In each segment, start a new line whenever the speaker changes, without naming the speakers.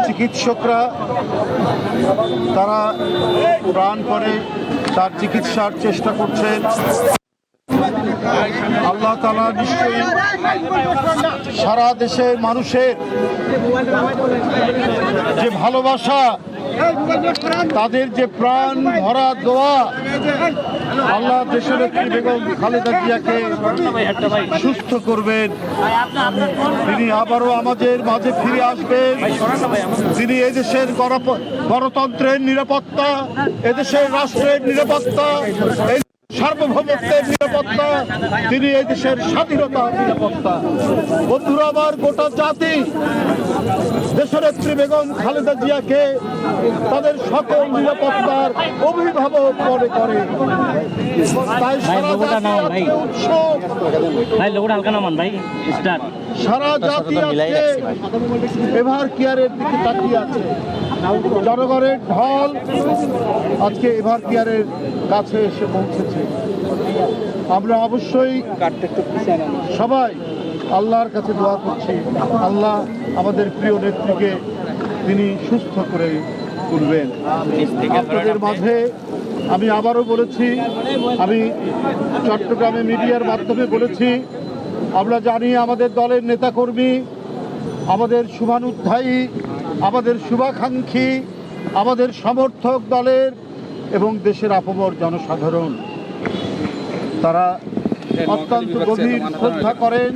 চিকিৎসকরা তারা প্রাণ করে তার চিকিৎসার চেষ্টা করছেন। আল্লাহ তাআলা নিশ্চয়ই সারা দেশের মানুষের যে ভালোবাসা, তাদের যে প্রাণ ভরা দোয়া, আল্লাহ দেশনেত্রী বেগম খালেদা জিয়াকে সুস্থ করবেন। তিনি আবারও আমাদের মাঝে ফিরে আসবেন। তিনি এদেশের গণতন্ত্রের নিরাপত্তা, এদেশের রাষ্ট্রের নিরাপত্তা, সার্বভৌমত্বের নিরাপত্তা, তিনি এই দেশের স্বাধীনতার নিরাপত্তা। বন্ধুরা আমার, গোটা জাতি দেশনেত্রী বেগম খালেদা জিয়াকে তাদের সকল নিরাপত্তার অভিভাবক মনে করে। তাই সারা জাতি আজকে এভার কেয়ারের দিকে তাকিয়ে আছে। জনগণের ঢল আজকে এভার কেয়ারের কাছে এসে পৌঁছেছে। আমরা অবশ্যই সবাই আল্লাহর কাছে দোয়া করছি, আল্লাহ আমাদের প্রিয় নেত্রীকে তিনি সুস্থ করে তুলবেন। আপনাদের মাঝে আমি আবারও বলেছি, আমি চট্টগ্রামে মিডিয়ার মাধ্যমে বলেছি, আমরা জানি আমাদের দলের নেতাকর্মী, আমাদের শুভানুধ্যায়ী, আমাদের শুভাকাঙ্ক্ষী, আমাদের সমর্থক দলের এবং দেশের আপামর জনসাধারণ তারা অত্যন্ত গভীর শ্রদ্ধা করেন।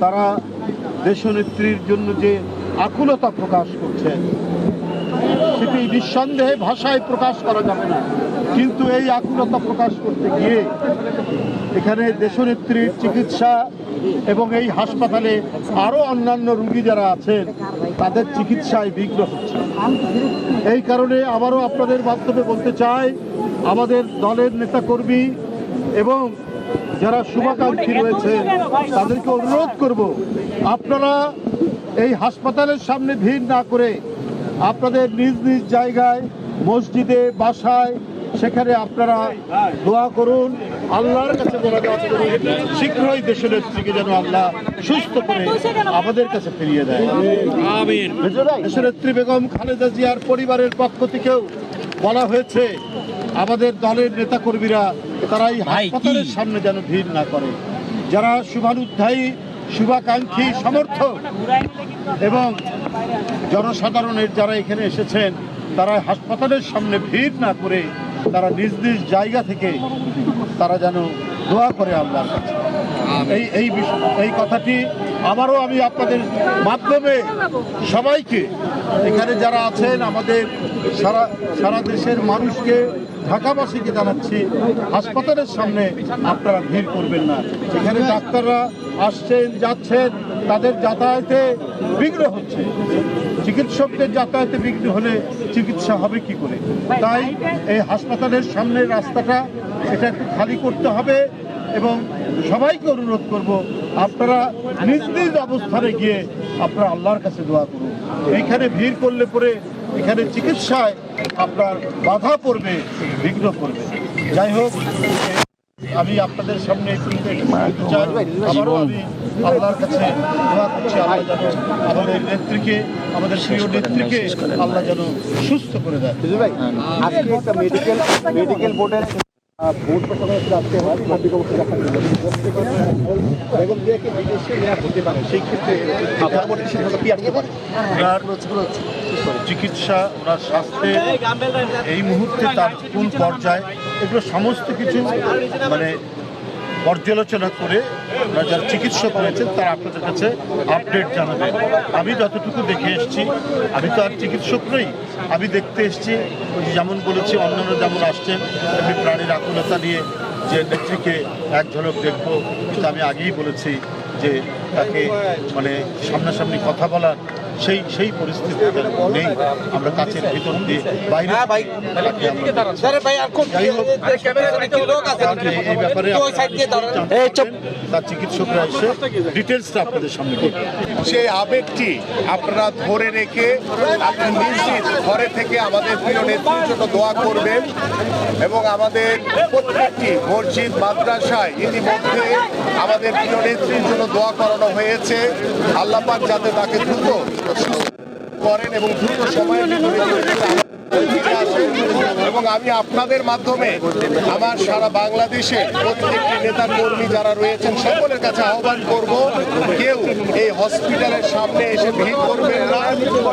তারা দেশনেত্রীর জন্য যে আকুলতা প্রকাশ করছেন সেটি নিঃসন্দেহে ভাষায় প্রকাশ করা যাবে না, কিন্তু এই আকুলতা প্রকাশ করতে গিয়ে এখানে দেশনেত্রীর চিকিৎসা এবং এই হাসপাতালে আরও অন্যান্য রোগী যারা আছেন তাদের চিকিৎসায় বিঘ্ন হচ্ছে। এই কারণে আবারও আপনাদের মাধ্যমে বলতে চাই, আমাদের দলের নেতাকর্মী এবং যারা শুভাকাঙ্ক্ষী রয়েছে তাদেরকে অনুরোধ করব, আপনারা এই হাসপাতালের সামনে ভিড় না করে আপনাদের নিজ নিজ জায়গায়, মসজিদে, বাসায়, সেখানে আপনারা দোয়া করুন, আল্লাহর কাছে মোনাজাত করুন, শীঘ্রই দেশনেত্রীকে যেন আল্লাহ সুস্থ করে আমাদের কাছে ফিরিয়ে দেয়। আমিন। দেশনেত্রী বেগম খালেদা জিয়ার পরিবারের পক্ষ থেকেও বলা হয়েছে আমাদের দলের নেতাকর্মীরা তারা এই হাসপাতালের সামনে যেন ভিড় না করে। যারা শুভানুধ্যায়ী, শুভাকাঙ্ক্ষী, সমর্থক এবং জনসাধারণের যারা এখানে এসেছেন তারা হাসপাতালের সামনে ভিড় না করে তারা নিজ নিজ জায়গা থেকে তারা যেন দোয়া করে আল্লাহর কাছে। এই কথাটি আবারও আমি আপনাদের মাধ্যমে সবাইকে, এখানে যারা আছেন আমাদের সারা দেশের মানুষকে, ঢাকাবাসীকে জানাচ্ছি, হাসপাতালের সামনে আপনারা ভিড় করবেন না। এখানে ডাক্তাররা আসছেন যাচ্ছেন, তাদের যাতায়াতে বিঘ্ন হচ্ছে। চিকিৎসকদের যাতায়াতে বিঘ্ন হলে চিকিৎসা হবে কি করে? তাই এই হাসপাতালের সামনের রাস্তাটা এটা একটু খালি করতে হবে এবং সবাইকে অনুরোধ করব, আপনারা নিজ নিজ অবস্থানে গিয়ে আপনারা আল্লাহর কাছে দোয়া করুন। এইখানে ভিড় করলে পরে এখানে চিকিৎসায় আপনার বাধা পড়বে, বিঘ্ন পড়বে। যাই হোক, আমি আপনাদের সামনে আবারও আমি আল্লাহর কাছে দোয়া করছি, আল্লাহ যেন আমাদের নেত্রীকে, আমাদের প্রিয় নেত্রীকে আল্লাহ যেন সুস্থ করে দেয়।
আজকে একটা মেডিকেল বোর্ডের ভোট পাশাপাশি রাখতে হয়, বেগম জিয়াকে বিদেশে নেওয়া হতে পারে, সেই ক্ষেত্রে পরবর্তী সিদ্ধান্ত কি আসতে পারে?
চিকিৎসা, ওনার স্বাস্থ্যের এই মুহূর্তে তার কোন পর্যায়ে, এগুলো সমস্ত কিছু মানে পর্যালোচনা করে যারা চিকিৎসক রয়েছেন তারা আপনাদের কাছে আপডেট জানাবেন। আমি যতটুকু দেখে এসেছি, আমি তো আর চিকিৎসক নই, আমি দেখতে এসেছি যেমন বলেছি, অন্যান্য যেমন আসছেন আমি প্রাণীর আকুলতা নিয়ে যে নেত্রীকে এক ঝলক দেখবো, কিন্তু আমি আগেই বলেছি যে তাকে মানে সামনাসামনি কথা বলার সেই পরিস্থিতি নেই। আমরা কাছের ভিতর দিয়ে বাইরে এই ব্যাপারে তার চিকিৎসকরা এসে ডিটেলসটা আপনাদের সামনে করবেন।
সেই আবেগটি আপনারা ধরে রেখে আপনি নিশ্চিত ঘরে থেকে আমাদের প্রিয় নেত্রীর জন্য দোয়া করবেন এবং আমাদের প্রত্যেকটি মসজিদ, মাদ্রাসায় ইতিমধ্যে আমাদের প্রিয় নেত্রীর জন্য দোয়া করানো হয়েছে। আল্লাহ পাক যাতে তাকে দ্রুত করেন এবং দ্রুত সময়ের ভিতরে ফিরে আসেন। এবং আমি আপনাদের মাধ্যমে আমার সারা বাংলাদেশে প্রত্যেকটি নেতা কর্মী যারা রয়েছেন সকলের কাছে আহ্বান করব, কেউ এই হসপিটালের সামনে এসে ভিড় করবেন না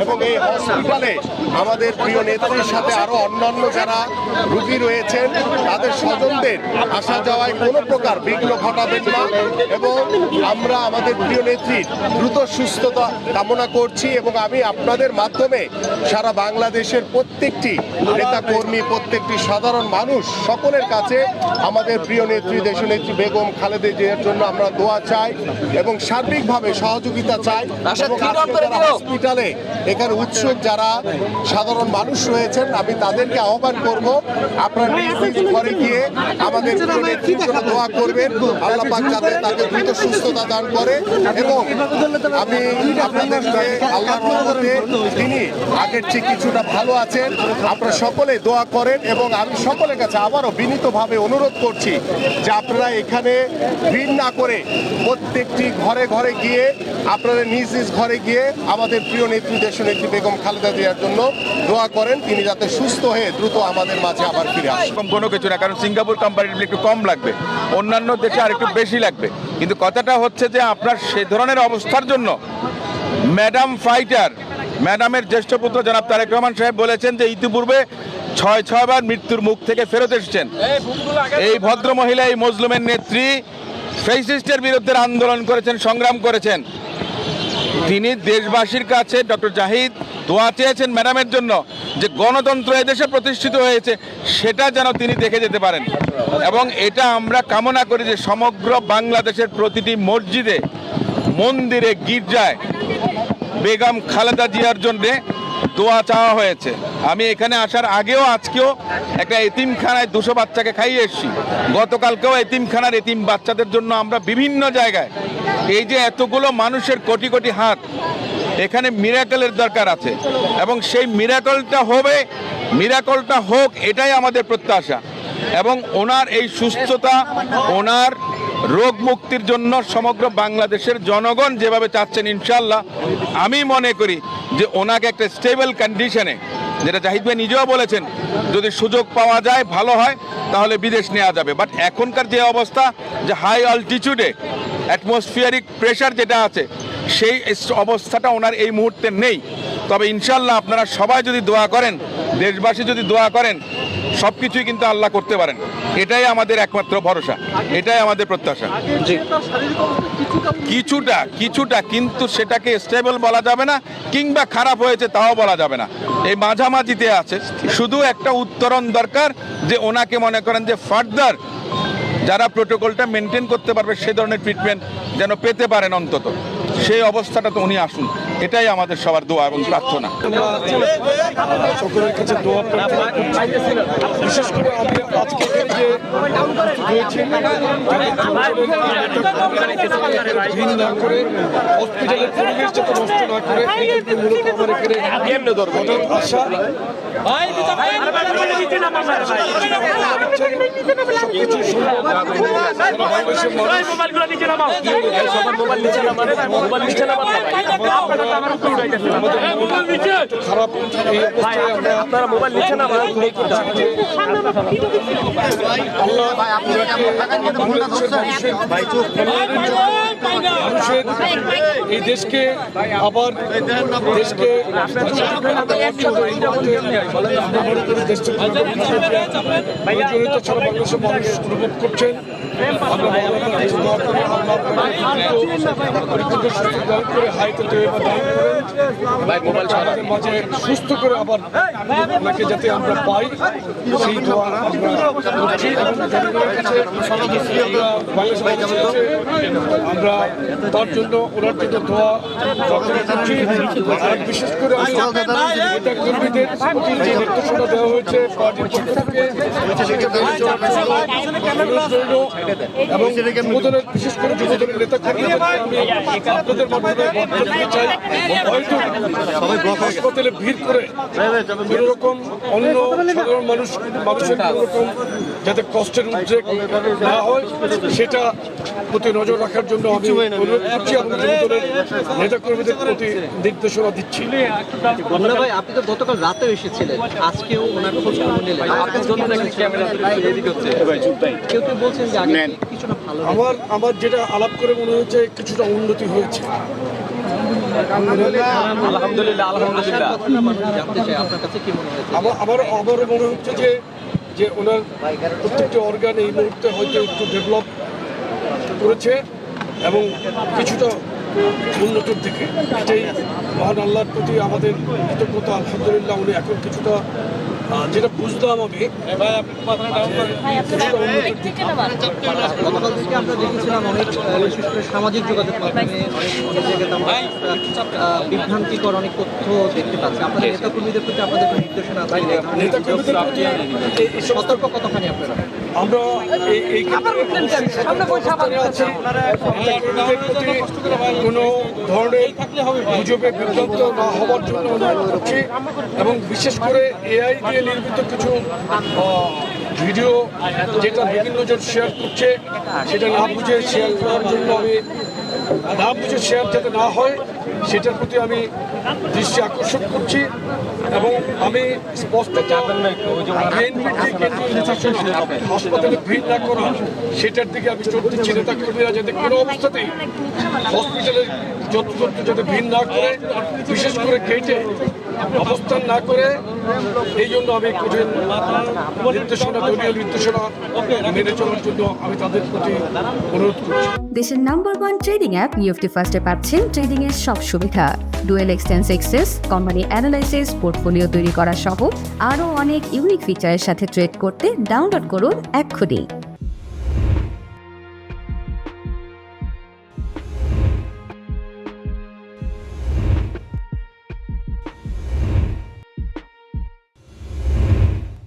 এবং এই হসপিটালে আমাদের প্রিয় নেত্রীর সাথে আরো অন্যান্য যারা রোগী রয়েছেন তাদের স্বজনদের আসা যাওয়ায় কোনো প্রকার বিঘ্ন ঘটাবেন না। এবং আমরা আমাদের প্রিয় নেত্রীর দ্রুত সুস্থতা কামনা করছি এবং আমি আপনাদের মাধ্যমে সারা বাংলাদেশের প্রত্যেকটি নেতা কর্মী, প্রত্যেকটি সাধারণ মানুষ সকলের কাছে আমাদের প্রিয় নেত্রী দেশনেত্রী বেগম খালেদা জিয়ার জন্য আমরা দোয়া চাই এবং সার্বিকভাবে সহযোগিতা চাই। এবং আজকে যারা হসপিটালে এখানে উৎসুক যারা সাধারণ মানুষ রয়েছেন আমি তাদেরকে আহ্বান করব, আপনারা নিজ নিজ ঘরে গিয়ে আমাদের প্রিয় নেত্রীর জন্য দোয়া করবেন, আল্লাহ পাক যাতে তাকে দ্রুত সুস্থতা দান করে। এবং আমি আপনাদেরকে আল্লাহর রহমতে তিনি আগের চেয়ে কিছুটা ভালো আছেন, আপনারা সকলে দোয়া করেন। এবং আমি সকলের কাছে আবারও বিনীতভাবে অনুরোধ করছি যে আপনারা এখানে ভিড় না করে প্রত্যেকটি ঘরে ঘরে গিয়ে আপনারা নিজ নিজ ঘরে গিয়ে আমাদের প্রিয় নেত্রী দেশনেত্রী বেগম খালেদা জিয়ার জন্য দোয়া করেন, তিনি যাতে সুস্থ হয়ে দ্রুত আমাদের মাঝে আবার ফিরে আসেন।
এরকম কোনো কিছু না, কারণ সিঙ্গাপুর কম্পারেটিভলি একটু কম লাগবে, অন্যান্য দেশে আর একটু বেশি লাগবে। কিন্তু কথাটা হচ্ছে যে আপনার সেই ধরনের অবস্থার জন্য ম্যাডাম ফাইটার, ম্যাডামের জ্যেষ্ঠ পুত্র জনাব তারেক রহমান সাহেব বলেছেন যে ইতিপূর্বে ৬ বার মৃত্যুর মুখ থেকে ফেরত এসেছেন। এই ভদ্র মহিলা, এই মজলুমের নেত্রী ফ্যাসিস্টের বিরুদ্ধে আন্দোলন করেছেন, সংগ্রাম করেছেন। তিনি দেশবাসীর কাছে ডক্টর জাহিদ দোয়া চেয়েছেন ম্যাডামের জন্য যে গণতন্ত্র এদেশে প্রতিষ্ঠিত হয়েছে সেটা যেন তিনি দেখে যেতে পারেন। এবং এটা আমরা কামনা করি যে সমগ্র বাংলাদেশের প্রতিটি মসজিদে, মন্দিরে, গির্জায় বেগম খালেদা জিয়ার জন্যে দোয়া চাওয়া হয়েছে। আমি এখানে আসার আগেও আজকেও একটা এতিমখানায় 200 বাচ্চাকে খাইয়ে এসেছি। গতকালকেও এতিমখানার এতিম বাচ্চাদের জন্য আমরা বিভিন্ন জায়গায়, এই যে এতগুলো মানুষের কোটি কোটি হাত, এখানে মিরাকলের দরকার আছে এবং সেই মিরাকলটা হবে, মিরাকলটা হোক, এটাই আমাদের প্রত্যাশা। এবং ওনার এই সুস্থতা, ওনার রোগ মুক্তির জন্য সমগ্র বাংলাদেশের জনগণ যেভাবে চাচ্ছেন, ইনশাল্লাহ আমি মনে করি যে ওনাকে একটা স্টেবল কন্ডিশনে, যেটা জাহিদ ভাই নিজেও বলেছেন, যদি সুযোগ পাওয়া যায় ভালো হয় তাহলে বিদেশ নেওয়া যাবে। বাট এখনকার যে অবস্থা, যে হাই অল্টিটিউডে অ্যাটমসফিয়ারিক প্রেশার যেটা আছে, সেই অবস্থাটা ওনার এই মুহূর্তে নেই। তবে ইনশাল্লাহ আপনারা সবাই যদি দোয়া করেন, দেশবাসী যদি দোয়া করেন, সব কিছুই কিন্তু আল্লাহ করতে পারেন। এটাই আমাদের একমাত্র ভরসা, এটাই আমাদের প্রত্যাশা। কিছুটা কিন্তু সেটাকে স্টেবল বলা যাবে না, কিংবা খারাপ হয়েছে তাও বলা যাবে না, এই মাঝামাঝিতে আছে। শুধু একটা উত্তরণ দরকার যে ওনাকে মনে করেন যে ফার্দার যারা প্রোটোকলটা মেনটেন করতে পারবে সে ধরনের ট্রিটমেন্ট যেন পেতে পারেন, অন্তত সেই অবস্থাটা তো উনি আসুন, এটাই আমাদের সবার দোয়া এবং প্রার্থনা।
সকলের কাছে দোয়া বিশেষ করে আমি আজকে যে ভিন না করে হসপিটালের পরিবেশ যাতে নষ্ট না করে মূলত আমার এখানে আশা সবকিছু খারাপ এই অবস্থায় আপনারা মোবাইল নিচ্ছেন না, মানুষের এই দেশকে আবার দেশকে সারা বাংলাদেশের মানুষ অনুভব করছেন। মাঝে সুস্থ করে আবার ওনাকে যাতে আমরা পাই সেই দোয়া আমরা করছি। আমরা আমরা তার জন্য ওনার জন্য দোয়া করছি। আর বিশেষ করে আমি নেতা কর্মীদের প্রতি যে নির্দেশনা দেওয়া হয়েছে পার্টির পক্ষ থেকে সেটা মেনে চলার জন্য অনুরোধ রইল। এবং যুবদলের বিশেষ করে যুবদলের নেতা কর্মীদেরকে আমি আপনাদের মাধ্যমে বার্তা দিতে চাই, হয়তো হাসপাতালে ভিড় করে কোনো রকম অন্য সাধারণ মানুষের কোনো রকম যাতে কষ্টের উদ্রেক না হয় সেটা প্রতি নজর রাখার জন্য আমি অনুরোধ করছি এবং যুবদলের নেতা কর্মীদের প্রতি নির্দেশনা দিচ্ছি।
মোল্লা ভাই, আপনি তো গতকাল রাতেও এসেছিলেন, আজকেও ওনার খোঁজ খবর নিলেন, আপনার জন্য নাকি কেউ কেউ বলছেন যে আগে কিছুটা ভালো।
আমার যেটা আলাপ করে মনে হচ্ছে কিছুটা উন্নতি হয়েছে।
আলহামদুলিল্লাহ কথাটা মানুষ জানতে চাই, আপনার কাছে কি মনে হয়েছে?
আমারও মনে হচ্ছে যে ওনার প্রত্যেকটি অর্গান এই মুহূর্তে হয়তো একটু ডেভেলপ করেছে এবং কিছুটা উন্নতির দিকে। এটাই মহান আল্লাহর প্রতি আমাদের কৃতজ্ঞতা। আলহামদুলিল্লাহ উনি এখন কিছুটা যেটা বুঝলাম আমি
গতকাল থেকে আমরা দেখেছিলাম অনেক বিশেষ করে সামাজিক যোগাযোগ মাধ্যমে অনেক জায়গাতে আমরা বিভ্রান্তিকর অনেক তথ্য দেখতে পাচ্ছি। আপনাদের নেতা কর্মীদের প্রতি আপনাদের নির্দেশনা আছে,
নেতা কর্মীদের প্রতি
সতর্ক কতখানি আপনারা?
আমরা এই ক্ষেত্রে আছি। নেতা কর্মীদের প্রতি কোনো ধরনের গুজবে বিভ্রান্ত না হওয়ার জন্য অনুরোধ করছি এবং বিশেষ করে এআই দিয়ে নির্মিত কিছু ভিডিও যেটা বিভিন্ন জন শেয়ার করছে সেটা না বুঝে শেয়ার করার জন্য আমি না বুঝে শেয়ার যাতে না হয় সেটার প্রতি আমি দৃষ্টি আকর্ষণ করছি এবং আমি স্পষ্টতা বিএনপির যে কেন্দ্রীয় নির্বাচন হাসপাতালে ভিড় না করা সেটার দিকে আমি জোর দিচ্ছি। নেতা কর্মীরা যাতে কোনো অবস্থাতেই হসপিটালের যত্রতত্র যাতে ভিড় না করে, বিশেষ করে গেটে অবস্থান না করে, এই জন্য আমি কঠিন নির্দেশনা, দলীয় নির্দেশনা মেনে চলার জন্য আমি তাদের প্রতি অনুরোধ করছি।
দেশের নাম্বার 1 ট্রেডিং অ্যাপ নিফটি ফার্স্টে পাচ্ছেন ট্রেডিং এর সব সুবিধা, dual এক্সটেন্স access, company analysis, portfolio তৈরি করা সহ আরও অনেক ইউনিক ফিচারের সাথে ট্রেড করতে ডাউনলোড করুন এক্ষুনি।